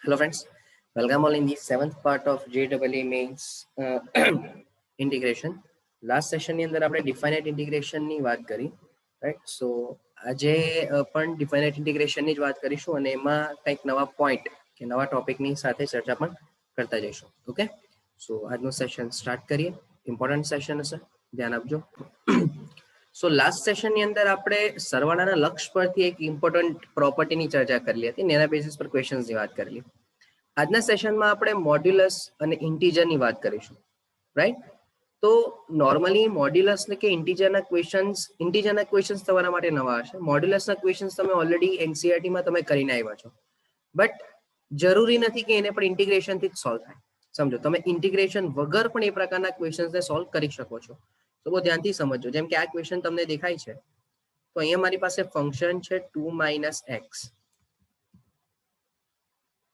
Hello friends, welcome all in the seventh part of JEE Mains integration. Last session ની અંદર આપણે definite integration ની વાત કરી, right? So આજે પણ definite integration ની જ વાત કરીશું અને એમાં કંઈક નવા point કે નવા topic ની સાથે ચર્ચા પણ કરતા જઈશું. ઓકે, સો આજનું સેશન સ્ટાર્ટ કરીએ. ઇમ્પોર્ટન્ટ સેશન હશે, ધ્યાન આપજો. સો લાસ્ટ સેશનની અંદર આપણે સરવાળાના લક્ષ પરથી એક ઇમ્પોર્ટન્ટ પ્રોપર્ટીની ચર્ચા કરેલી હતી અને એના બેસિસ પર ક્વેશ્ચન્સની વાત કરેલી. આજના સેશનમાં આપણે મોડ્યુલસ અને ઇન્ટીજરની વાત કરીશું, રાઈટ? તો નોર્મલી મોડ્યુલસ કે ઇન્ટીજરના ક્વેશ્ચન્સ તમારા માટે નવા હશે. મોડ્યુલસના ક્વેશ્ચન્સ તમે ઓલરેડી એનસીઈઆરટીમાં તમે કરીને આવ્યા છો, બટ જરૂરી નથી કે એને પણ ઇન્ટિગ્રેશનથી જ સોલ્વ થાય. સમજો, તમે ઇન્ટિગ્રેશન વગર પણ એ પ્રકારના ક્વેશ્ચન્સને સોલ્વ કરી શકો છો. તો બહુ ધ્યાનથી સમજો. જેમ કે આ ક્વેશ્ચન તમને દેખાય છે, તો અહીંયા મારી પાસે ફંક્શન છે 2 - x,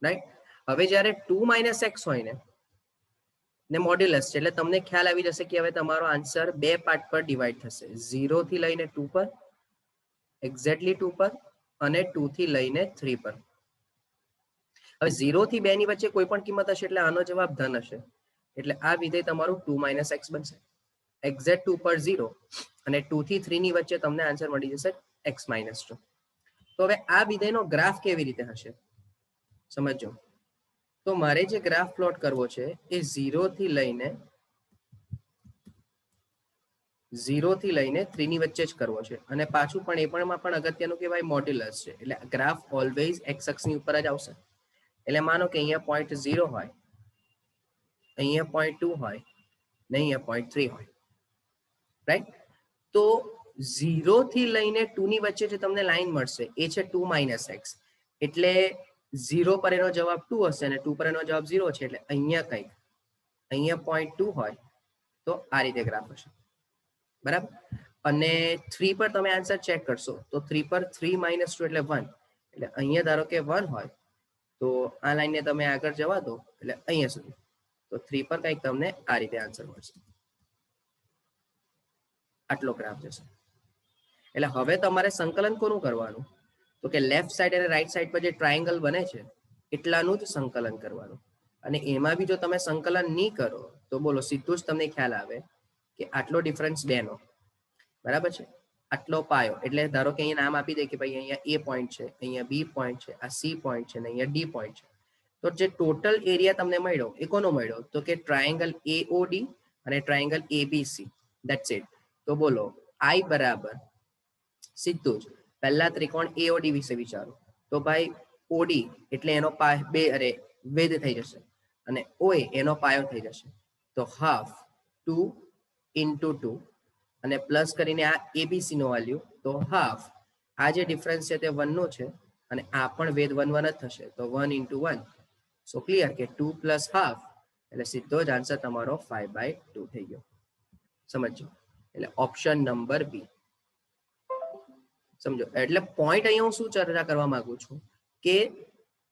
રાઈટ? હવે જ્યારે 2 - x હોય ને મોડ્યુલસ છે એટલે તમને ખ્યાલ આવી જશે કે હવે તમારો આન્સર બે પાર્ટ પર ડિવાઈડ થશે, 0 થી લઈને 2 પર, એક્ઝેક્ટલી 2 પર, અને 2 થી લઈને 3 પર. હવે 0 થી 2 ની વચ્ચે કોઈ પણ કિંમત હશે એટલે આનો જવાબ ધન હશે, એટલે આ વિધેય તમારું 2 - x બનશે. એક્ઝેક્ટ 2 પર 0 અને 2 થી 3 ની વચ્ચે તમને આન્સર મળી જશે x - 2. તો હવે આ વિધેયનો ગ્રાફ કેવી રીતે હશે સમજો. તો મારે જે ગ્રાફ પ્લોટ કરવો છે એ 0 થી લઈને 3 ની વચ્ચે જ કરવો છે, અને પાછું પણ એ પણ અગત્યનું કે ભાઈ મોડ્યુલસ છે એટલે ગ્રાફ ઓલવેઝ એક્સ અક્ષની ઉપર જ આવશે. એટલે માનો કે અહીંયા પોઈન્ટ 0 હોય, અહીંયા પોઈન્ટ 2 હોય ને અહીંયા પોઈન્ટ 3 હોય, રાઈટ? તો 0 થી લઈને 2 ની વચ્ચે જે તમને લાઈન મળશે એ છે 2 - x, એટલે 0 પર એનો જવાબ 2 હશે અને 2 પર એનો જવાબ 0 છે, એટલે અહીંયા પોઈન્ટ 2 હોય તો આ રીતે ગ્રાફ હશે, બરાબર? અને 3 પર તમે આન્સર ચેક કરશો તો 3 પર 3 - 2 એટલે 1, એટલે અહીંયા ધારો કે 1 હોય તો આ લાઈનને તમે આગળ જવા દો એટલે અહીંયા સુધી, તો 3 પર કંઈક તમને આ રીતે આન્સર મળશે, આટલો ગ્રાફ જશે. એટલે હવે તમારે સંકલન કોનું કરવાનું? તો કે લેફ્ટ સાઈડ અને રાઈટ સાઈડ પર જે ટ્રાયેંગલ બને છે એટલાનું જ સંકલન કરવાનું. અને એમાં બી જો તમે સંકલન નહીં કરો તો બોલો સીધું જ તમને ખ્યાલ આવે કે આટલો ડિફરન્સ 2 નો, બરાબર છે? આટલો પાયો, એટલે ધારો કે અહીંયા નામ આપી દે કે ભાઈ અહીંયા એ પોઈન્ટ છે, અહીંયા બી પોઈન્ટ છે, આ સી પોઈન્ટ છે, ને અહીંયા ડી પોઈન્ટ છે. તો જે ટોટલ એરિયા તમને મળ્યો એ કોનો મળ્યો? તો કે ટ્રાયેંગલ એઓડી અને ટ્રાયેંગલ એબીસી, ધેટ્સ ઇટ. તો બોલો આઈ બરાબર સીધું જ પહેલા ત્રિકોણ એઓડી વિશે વિચારો, તો ભાઈ ઓડી એટલે એનો વેધ થઈ જશે, અને ઓએ એનો પાયો થઈ જશે, તો હાફ 2 × 2 અને પ્લસ કરીને આ એબીસી નો વેલ્યુ, તો હાફ. આ જે ડિફરન્સ છે તે 1 નો છે અને આ પણ વેધ 1 1 જ થશે, તો 1 × 1. સો ક્લિયર કે 2 + હાફ એટલે સીધો જ આન્સર તમારો 5/2 થઈ ગયો. સમજો, એટલે ઓપ્શન નંબર બી. સમજો, એટલે પોઈન્ટ અહીંયા હું શું ચર્ચા કરવા માંગુ છું કે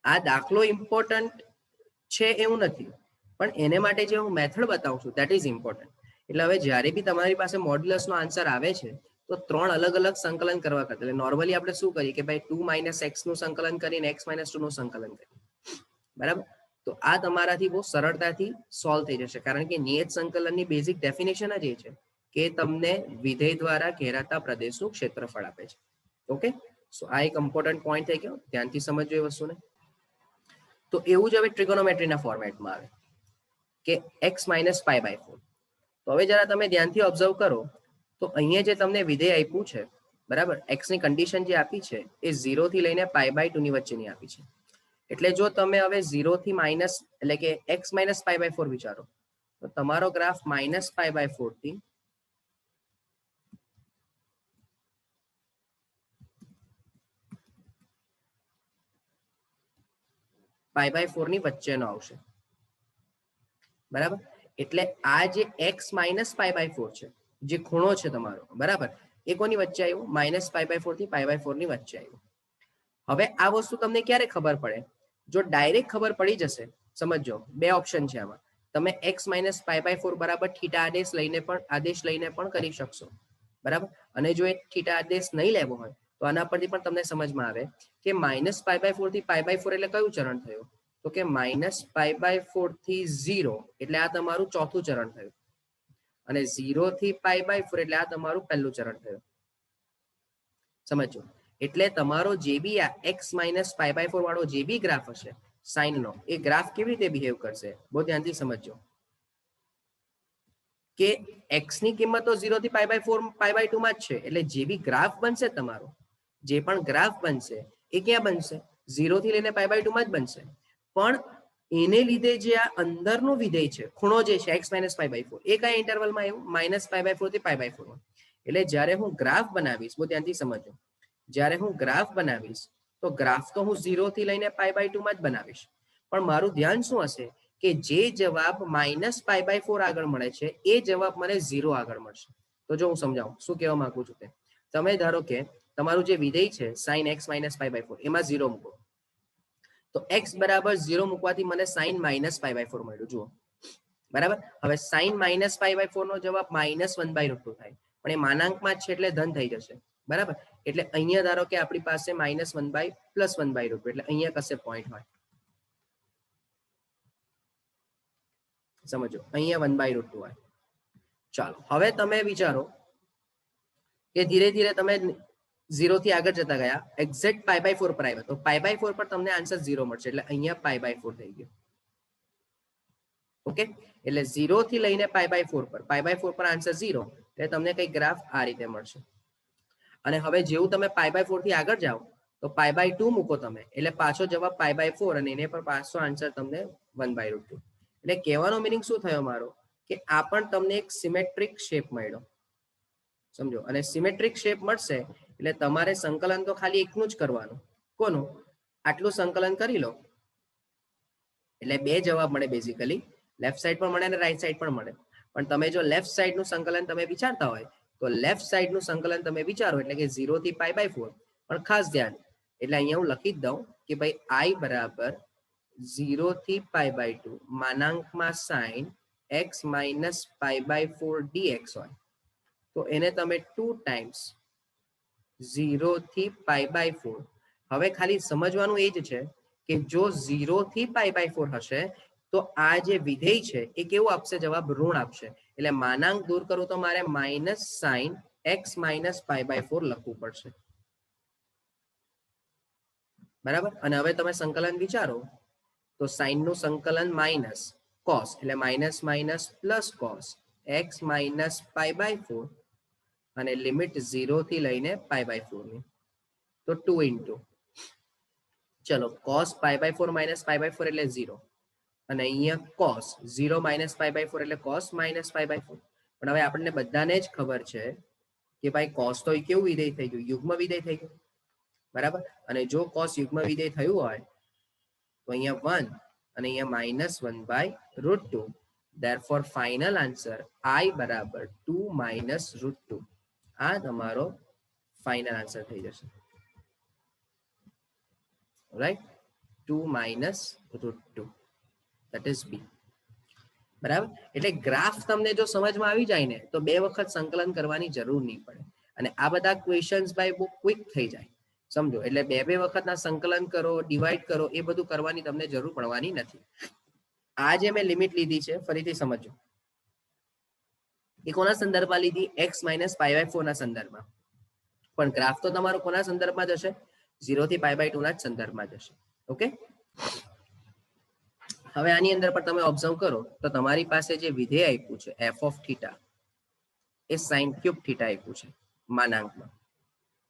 આ દાખલો ઇમ્પોર્ટન્ટ છે એવું નથી, પણ એને માટે જે હું મેથડ બતાવું છું દેટ ઇઝ ઇમ્પોર્ટન્ટ. એટલે હવે જ્યારે બી તમારી પાસે મોડ્યુલસનો આન્સર આવે છે તો 3 અલગ અલગ સંકલન કરવા કરતા એટલે નોર્મલી આપણે શું કરીએ કે ભાઈ 2 - x નું સંકલન કરીને x - 2 નું સંકલન કરીએ, બરાબર? તો આ તમારાથી બહુ સરળતાથી સોલ્વ થઈ જશે, કારણ કે નિયત સંકલનની બેઝિક ડેફિનેશન જ એ છે કે તમને વિધેય દ્વારા ઘેરાતા પ્રદેશનું ક્ષેત્રફળ આપે છે. ઓકે, સો આ એક ઇમ્પોર્ટન્ટ પોઈન્ટ થઈ ગયો, ધ્યાનથી સમજજો એ વસ્તુને. તો એવું જ હવે ટ્રિગોનોમેટ્રીના ફોર્મેટમાં આવે કે x - π/4. તો હવે જરા તમે ધ્યાનથી ઓબ્ઝર્વ કરો તો અહીંયા જે તમને વિધેય આપ્યું છે, બરાબર, x ની કન્ડિશન જે આપી છે એ 0 થી લઈને π/2 ની વચ્ચેની આપી છે. એટલે જો તમે હવે 0 થી માઇનસ એટલે કે x - π/4 વિચારો તો તમારો ગ્રાફ -π/4 થી π/4 ની વચ્ચેનો આવશે, બરાબર? એટલે આ જે x - π/4 છે, જે ખૂણો છે તમારો, બરાબર, એ કોની વચ્ચે આવ્યો? -π/4 થી π/4 ની વચ્ચે આવ્યો. હવે આ વસ્તુ તમને ક્યારે ખબર પડે? જો ડાયરેક્ટ ખબર પડી જશે, સમજો બે ઓપ્શન છે આમાં, તમે x - π/4 બરાબર થીટા આદેશ લઈને પણ કરી શકશો, બરાબર? અને જો એ થીટા આદેશ નહીં લેવો હોય તો આના પરથી પણ તમને સમજમાં આવે કે -π/4 થી π/4 એટલે કયું ચરણ થયું? તો કે -π/4 થી 0 એટલે આ તમારું ચોથું ચરણ થયું અને 0 થી π/4 એટલે આ તમારું પહેલું ચરણ થયું. સમજો એટલે તમારો જે બી આ x - π/4 વાળો જે બી ગ્રાફ હશે સાઇન નો, એ ગ્રાફ કેવી રીતે બિહેવ કરશે બહુ ધ્યાનથી સમજો કે x ની કિંમત તો 0 થી π/4 π/2 માં જ છે એટલે જે બી ગ્રાફ બનશે તમારો, જે પણ ગ્રાફ બનશે એ ક્યાં બનશે 0 થી લઈને π/2 માં જ બનશે. પણ એને લીધે જે આ અંદરનું વિધેય છે ખૂણો જે છે x - π/4 એ કયા ઇન્ટરવલમાં આવ્યું -π/4 થી π/4 માં. એટલે જ્યારે હું ગ્રાફ બનાવીશ બહુ ધ્યાનથી સમજો, જ્યારે હું ગ્રાફ બનાવીશ તો ગ્રાફ તો હું 0 થી લઈને π/2 માં જ બનાવીશ, પણ મારું ધ્યાન શું હશે કે જે જવાબ -π/4 આગળ મળે છે એ જવાબ મને 0 આગળ મળશે. તો જો હું સમજાવું શું કહેવા માંગુ છું તે, તમે ધારો કે તમારું જે વિધેય છે sin x - π/4 એમાં 0 મૂકો તો x બરાબર 0 મૂકવાથી મને sin -π/4 મળ્યું. જુઓ બરાબર. હવે sin -π/4 નો જવાબ -1/√2 થાય, પણ એ માનાંકમાં જ છે એટલે ધન થઈ જશે. બરાબર. એટલે અહીંયા ધારો કે આપણી પાસે -1 +1/√2 એટલે અહીંયા કશે પોઈન્ટ હોય, સમજો અહીંયા 1/√2 હોય. ચાલો હવે તમે વિચારો કે ધીરે ધીરે તમે 0 થી આગળ જતા ગયા, એક્ઝેક્ટ π/4 પર આવ્યા તો π/4 પર તમને આન્સર 0 મળશે એટલે અહીંયા π/4 થઈ ગયો. ઓકે, એટલે 0 થી લઈને π/4 પર આન્સર 0 એટલે તમને કઈ ગ્રાફ આ રીતે મળશે. અને હવે જેવું તમે π/4 થી આગળ જાઓ તો π/2 મૂકો તમે એટલે પાછો જવાબ π/4 અને એને પર પાછો આન્સર તમને 1/√2. એટલે કહેવાનો મીનિંગ શું થયો મારો કે આ પણ તમને એક સિમેટ્રિક શેપ મળ્યો. સમજો, અને સિમેટ્રિક શેપ મળશે એટલે તમારે સંકલન તો ખાલી એકનું જ કરવાનું. કોનું? આટલું સંકલન કરી લો એટલે બે જવાબ મળે બેઝિકલી, લેફ્ટ સાઈડ પણ મળે અને રાઈટ સાઈડ પણ મળે. પણ તમે જો લેફ્ટ સાઈડનું સંકલન તમે વિચારતા હોય તો લેફ્ટ સાઈડનું સંકલન તમે વિચારો એટલે કે 0 થી π/4. પણ ખાસ ધ્યાન, એટલે અહીંયા હું લખી જ દઉં કે ભાઈ i બરાબર 0 થી π/2 માનાંકમાં sin x - π/4 dx હોય તો એને તમે 2 ટાઈમ્સ 0 થી π/4. હવે ખાલી સમજવાનું એ જ છે કે જો 0 થી π/4 હશે તો આ જે વિધેય છે એ કેવું આપશે? જવાબ ઋણ આપશે. એટલે માનાંક દૂર કરું તો મારે -sin x - π/4 લખવું પડશે. બરાબર. અને હવે તમે સંકલન વિચારો તો સાઇન નું સંકલન માઇનસ cos એટલે minus minus plus cos x - π/4 અને લિમિટ 0 થી લઈને π/4 ની તો 2 ઇન્ટુ ચલો cos π/4 - π/4 એટલે 0 અને અહીંયા cos 0 - π/4 એટલે cos - π/4. પણ હવે આપણને બધાને જ ખબર છે કે ભાઈ cos તો કેવું વિધેય થઈ ગયું? યુગ્મ વિધેય થઈ ગયું. બરાબર. અને જો cos યુગ્મ વિધેય થયું હોય તો અહીંયા 1 અને અહીંયા -1/√2. therefore final answer i બરાબર 2 - √2. આ તમારો ફાઇનલ આન્સર થઈ જશે. Right, 2 - √2 that is b. બરાબર. એટલે ગ્રાફ તમને જો સમજમાં આવી જાય ને તો બે વખત સંકલન કરવાની જરૂર નહીં પડે અને આ બધા ક્વેશ્ચન્સ ભાઈ બહુ ક્વિક થઈ જાય. સમજો, એટલે બે વખતના સંકલન કરો, ડિવાઈડ કરો, એ બધું કરવાની તમને જરૂર પડવાની નથી. આ જે મેં લિમિટ લીધી છે ફરીથી સમજો, એ કોના સંદર્ભમાં લીધી? x - π/4 ના સંદર્ભમાં. પણ ગ્રાફ તો તમારો કોના સંદર્ભમાં જશે? 0 થી π/2 ના જ સંદર્ભમાં જશે. ઓકે, હવે આની અંદર પણ તમે ઓબ્ઝર્વ કરો તો તમારી પાસે જે વિધેય આપ્યું છે f of θ એ sin ક્યુબ θ આપ્યું છે માનાંકમાં.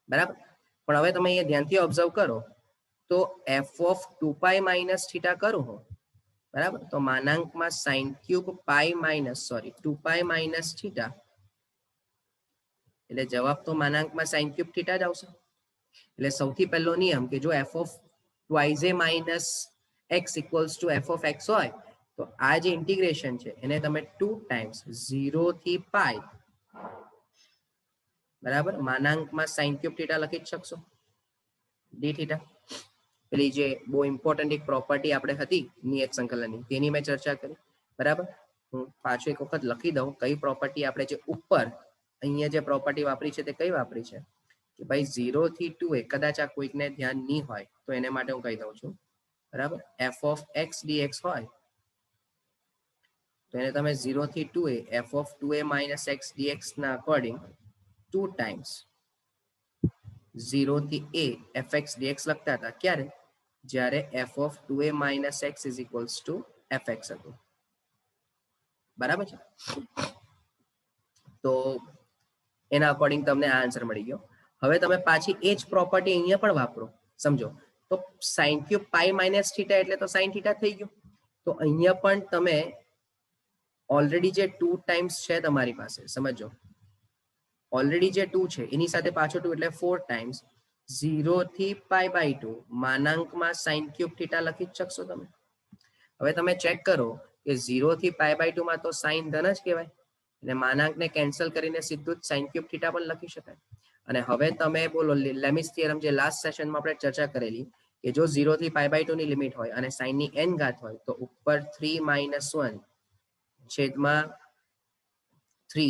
બરાબર. પણ હવે તમે અહીંયા ધ્યાનથી ઓબ્ઝર્વ કરો તો f of 2π - θ કરું હું, બરાબર, તો માનાંકમાં sin ક્યુબ 2π - θ એટલે જવાબ તો માનાંકમાં sin ક્યુબ θ જ આવશે. એટલે સૌથી પહેલો નિયમ કે જો f of twice a minus x equals to f of x હોય તો આ જે ઇન્ટિગ્રેશન છે એને તમે 2 ટાઈમ્સ 0 થી π બરાબર માનાંકમાં sin ક્યુબ θ લખી શકશો dθ. પેલી જે બહુ ઇમ્પોર્ટન્ટ એક પ્રોપર્ટી આપણે હતી નિયત સંકલનની તેની મેં ચર્ચા કરી. બરાબર. હું પાછું એક વખત લખી દઉં કઈ પ્રોપર્ટી આપણે જે ઉપર અહીંયા જે પ્રોપર્ટી વાપરી છે તે કઈ વાપરી છે કે ભાઈ 0 થી 2 કદાચ આ કોઈકને ધ્યાન નહીં હોય તો એને માટે હું કહી દઉં છું બરાબર, એફ ઓફ એક્સ ડીએક્સ હોય તો એને તમે 0 થી 2a f of 2a minus x dx ના અકોર્ડિંગ 2 ટાઈમ્સ 0 થી a એફ એક્સ ડીએક્સ લખતા હતા. ક્યારે? જ્યારે F of 2a minus x is equals to f x હતું. બરાબર છે, તો એના અકોર્ડિંગ તમને આ આન્સર મળી ગયો. હવે તમે પાછી એ જ પ્રોપર્ટી અહીંયા પણ વાપરો. સમજો તો sign cube pi minus theta એટલે તો સાઇન થીટા થઈ ગયું. તો અહીંયા પણ તમે ઓલરેડી જે 2 ટાઈમ્સ છે તમારી પાસે, સમજો ઓલરેડી જે 2 છે એની સાથે પાછો 2 એટલે 4 ટાઈમ્સ 0 થી પાઈ બાય 2 માનાંકમાં સાઇન ક્યુબ થીટા લખી જ શકશો તમે. હવે તમે ચેક કરો કે 0 થી પાઈ બાય 2 માં તો સાઇન ધન જ કહેવાય, એટલે માનાંકને કેન્સલ કરીને સીધું જ સાઇન ક્યુબ થીટા પણ લખી શકાય. અને હવે તમે બોલો લેમિસ થિયરમ જે લાસ્ટ સેશનમાં આપણે ચર્ચા કરેલી કે જો 0 થી પાઈ બાય 2 ની લિમિટ હોય અને સાઇનની n ઘાત હોય તો ઉપર 3 માઇનસ 1 છેદમાં 3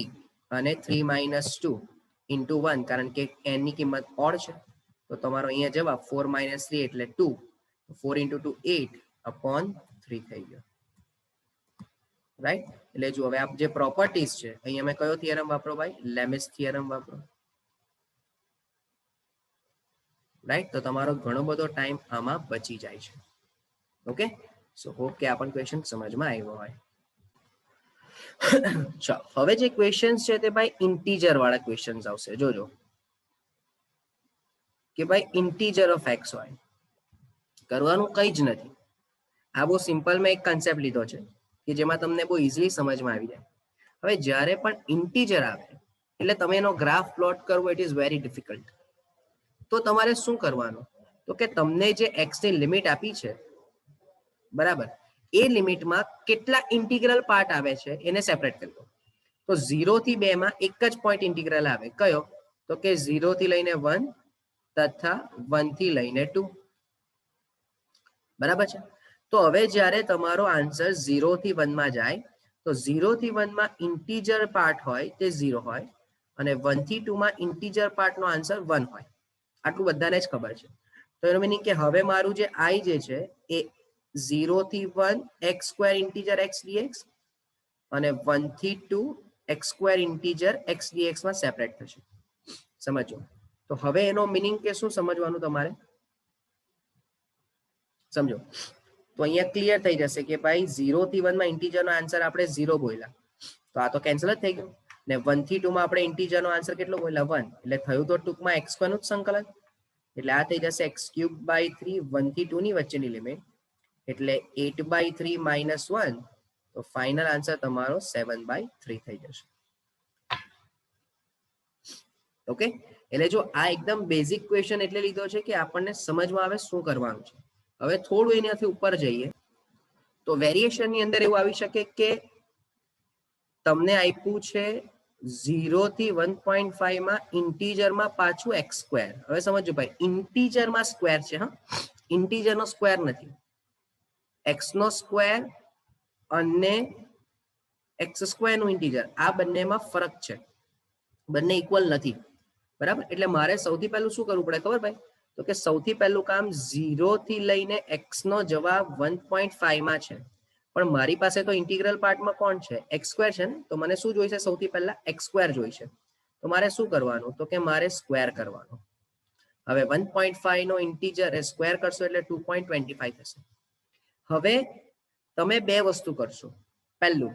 અને 3 માઇનસ 2 ઇન્ટુ 1, કારણ કે n ની કિંમત ઓડ છે તો તમારો અહીંયા જવાબ 4 માઇનસ 3 એટલે 2, 4 ઇન્ટુ 2 8 અપોન 3 થઈ ગયો. રાઈટ, એટલે જો હવે આપ જે પ્રોપર્ટીઝ છે અહીંયા મેં કયો થિયરમ વાપરો ભાઈ? લેમિસ થિયરમ વાપરો. રાઈટ, તો તમારો ઘણો બધો ટાઈમ આમાં બચી જાય છે. ઓકે, સો હોપ કે આ પણ ક્વેશ્ચન સમજમાં આવ્યો હોય. ચાલો, હવે જે ક્વેશ્ચન્સ છે તે ભાઈ ઇન્ટીજર વાળા ક્વેશ્ચન્સ આવશે. જોજો કે ભાઈ ઇન્ટીજર ઓફ એક્સ હોય, કરવાનું કંઈ જ નથી. આ બહુ સિમ્પલ મેં એક કન્સેપ્ટ લીધો છે કે જેમાં તમને બહુ ઇઝીલી સમજમાં આવી જાય. હવે જ્યારે પણ ઇન્ટીજર આવે એટલે તમે એનો ગ્રાફ પ્લોટ કરવો ઇટ ઇઝ વેરી ડિફિકલ્ટ. તો તમારે શું કરવાનું? તો કે તમને જે એક્સ ની લિમિટ આપી છે, બરાબર, એ લિમિટમાં કેટલા ઇન્ટિગ્રલ પાર્ટ આવે છે એને સેપરેટ કરી દો. તો 0 થી 2 માં એક જ પોઈન્ટ ઇન્ટિગ્રલ આવે, કયો? તો કે 0 થી લઈને 1 તથા 1 થી લઈને 2. બરાબર છે, તો હવે જ્યારે તમારો આન્સર 0 થી 1 માં જાય તો 0 થી 1 માં ઇન્ટીજર પાર્ટ હોય તે 0 હોય અને 1 થી 2 માં ઇન્ટીજર પાર્ટનો આન્સર 1 હોય. આટલું બધાને જ ખબર છે. તો એનો મીનિંગ કે હવે મારું જે આઈ જે છે એ 0 થી 1 x square integer x dx અને 1 થી 2 x square integer x dx માં સેપરેટ થશે. સમજો, તો હવે એનો મીનિંગ કે શું સમજવાનું તમારે? સમજો, તો અહીંયા ક્લિયર થઈ જશે કે ભાઈ 0 થી 1 માં ઇન્ટીજરનો આન્સર આપણે 0 બોલ્યા તો આ તો કેન્સલ જ થઈ ગયું, ને 1 થી 2 માં આપણે ઇન્ટીજરનો આન્સર કેટલો બોલ્યા? 1, એટલે થયું તો ટૂંકમાં x સ્ક્વેર નું જ સંકલન. એટલે આ થઈ જશે x ક્યુબ બાય 3 1 થી 2 ની વચ્ચેની લિમિટ, એટલે 8 બાય 3 માઇનસ 1, તો ફાઇનલ આન્સર તમારો 7 બાય 3 થઈ જશે. ઓકે, એટલે જો આ એકદમ બેઝિક ક્વેશ્ચન એટલે લીધો છે કે આપણને સમજમાં આવે શું કરવાનું છે. હવે થોડું એનાથી ઉપર જઈએ તો વેરિએશન ની અંદર એવું આવી શકે કે તમને આપ્યું છે 0 થી 1.5 માં ઇન્ટીજરમાં પાછું એક્સ સ્ક્વેર. હવે સમજો ભાઈ, ઇન્ટીજરમાં સ્ક્વેર છે, હા, ઇન્ટીજરનો સ્ક્વેર નથી. એક્સ નો સ્ક્વેર અને એક્સ સ્ક્વેર નું ઇન્ટીજર, આ બંનેમાં ફરક છે, બંને ઇક્વલ નથી. બરાબર, એટલે મારે સૌથી પહેલું શું કરવું પડે ખબર ભાઈ? તો કે સૌથી પહેલું કામ 0 થી લઈને x નો જવાબ 1.5 માં છે, પણ મારી પાસે તો ઇન્ટિગ્રલ પાર્ટમાં કોણ છે? x સ્ક્વેર છે ને, તો મને શું જોઈશે? સૌથી પહેલા x સ્ક્વેર જોઈશે. તો મારે શું કરવાનું? તો કે મારે સ્ક્વેર કરવાનું. હવે 1.5 નો ઇન્ટિજર એ સ્ક્વેર કરશો એટલે 2.25 થશે. હવે તમે બે વસ્તુ કરશો. પહેલું,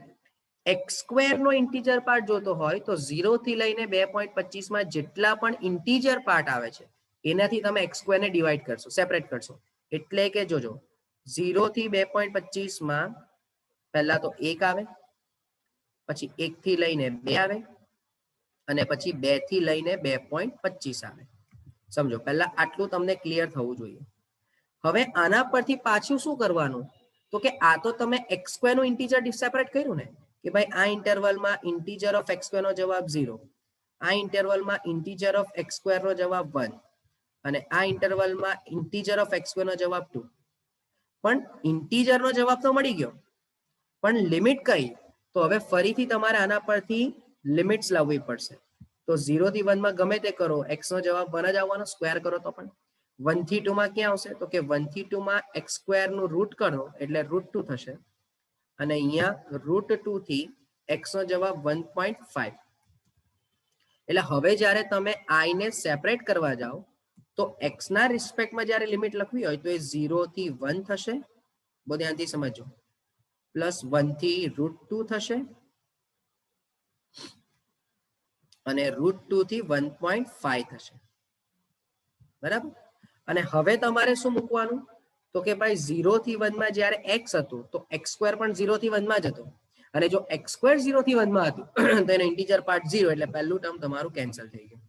એક્સ સ્ક્વેર નો ઇન્ટીજર પાર્ટ જોતો હોય તો 0 થી લઈને 2.25 માં જેટલા પણ ઇન્ટીજર પાર્ટ આવે છે એનાથી તમે એક્સ સ્ક્વેર ને ડિવાઈડ કરશો, સેપરેટ કરશો. એટલે કે જોજો 0 થી 2.25 માં પહેલા તો 1 આવે, પછી 1 થી લઈને 2 આવે અને પછી 2 થી લઈને 2.25 આવે. સમજો, પહેલા આટલું તમને ક્લિયર થવું જોઈએ. હવે આના પરથી પાછું શું કરવાનું? તો કે આ તો તમે એક્સ સ્ક્વેર નું ઇન્ટીજર સેપરેટ કર્યું ને, કે ભાઈ આ ઇન્ટરવલમાં ઇન્ટીજર ઓફ એક્સ સ્ક્વેર નો જવાબ 0, આ ઇન્ટરવલમાં ઇન્ટીજર ઓફ એક્સ સ્ક્વેર નો જવાબ 1 અને આ ઇન્ટરવલમાં ઇન્ટીજર ઓફ એક્સ સ્ક્વેર નો જવાબ 2. પણ ઇન્ટીજર નો જવાબ તો મળી ગયો, પણ લિમિટ કઈ? તો હવે ફરીથી તમારે આના પરથી લિમિટ્સ લાવવી પડશે. તો 0 થી 1 માં ગમે તે કરો, x નો જવાબ 1 જ આવવાનો, સ્ક્વેર કરો તો પણ 1 થી 2 માં ક્યાં આવશે? તો કે 1 થી 2 માં x સ્ક્વેર નું રૂટ કરો એટલે √2 થશે અને અહીંયા √2 થી x નો જવાબ 1.5. એટલે હવે જ્યારે તમે i ને સેપરેટ કરવા જાઓ તો x ના રિસ્પેક્ટમાં જ્યારે લિમિટ લખવી હોય તો એ 0 થી 1 થશે. બહુ ધ્યાનથી સમજો. પ્લસ 1 થી √2 થશે અને √2 થી 1.5 થશે. બરાબર. અને હવે તમારે શું મૂકવાનું? તો કે ભાઈ 0 થી 1 માં જ્યારે x હતું તો x સ્ક્વેર પણ 0 થી 1 માં જ હતો અને જો x સ્ક્વેર 0 થી 1 માં હતું તો એનો ઇન્ટીજર પાર્ટ 0 એટલે પહેલું ટર્મ તમારું કેન્સલ થઈ ગયું.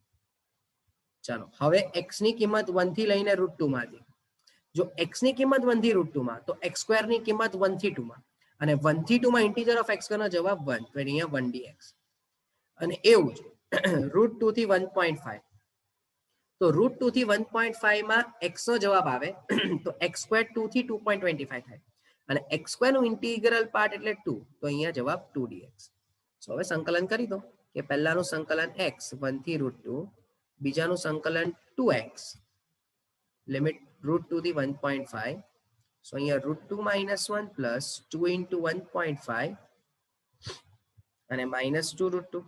ચાલો હવે x ની કિંમત 1 થી લઈને √2 માં હતી. જો x ની કિંમત 1 થી √2 માં તો x સ્ક્વેર ની કિંમત 1 થી 2 માં અને 1 થી 2 માં ઇન્ટીજર ઓફ x નો જવાબ 1 તો અહીંયા 1dx અને એવું જ √2 થી 1.5 તો √2 થી 1.5 માં x નો જવાબ આવે તો x સ્ક્વેર 2 થી 2.25 થાય અને x સ્ક્વેર નું ઇન્ટિગ્રલ પાર્ટ એટલે 2 તો અહીંયા જવાબ 2dx. સો હવે સંકલન કરી દો કે પહેલાનું સંકલન x 1 થી √2, બીજાનું સંકલન 2x લિમિટ √2 થી 1.5. સો અહીંયા √2 - 1 પ્લસ 2 into 1.5 અને -2 √2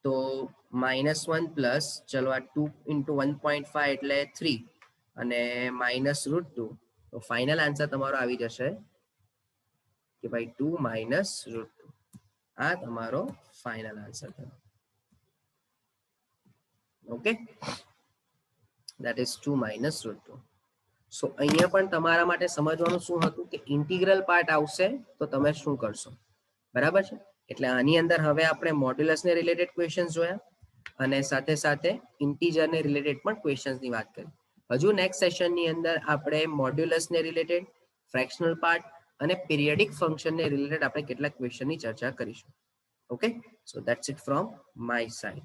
તો -1 પ્લસ ચલો આ 2 into 1.5 એટલે 3 અને -√2 તો ફાઇનલ આન્સર તમારો આવી જશે કે ભાઈ 2 - √2. આ તમારો ફાઇનલ આન્સર થયો. Okay, that is 2 - √2. સો અહીંયા પણ તમારા માટે સમજવાનું શું હતું કે ઇન્ટિગ્રલ પાર્ટ આવશે તો તમે શું કરશો. બરાબર છે. એટલે આની અંદર હવે આપણે મોડ્યુલસને રિલેટેડ ક્વેશ્ચન્સ જોયા અને સાથે સાથે ઇન્ટિજરને રિલેટેડ પણ ક્વેશ્ચન્સની વાત કરી. હજુ નેક્સ્ટ સેશનની અંદર આપણે મોડ્યુલસને રિલેટેડ, ફ્રેક્શનલ પાર્ટ અને પીરિયડિક ફંક્શનને રિલેટેડ આપણે કેટલાક ક્વેશ્ચનની ચર્ચા કરીશું. Okay, so that's it from my side.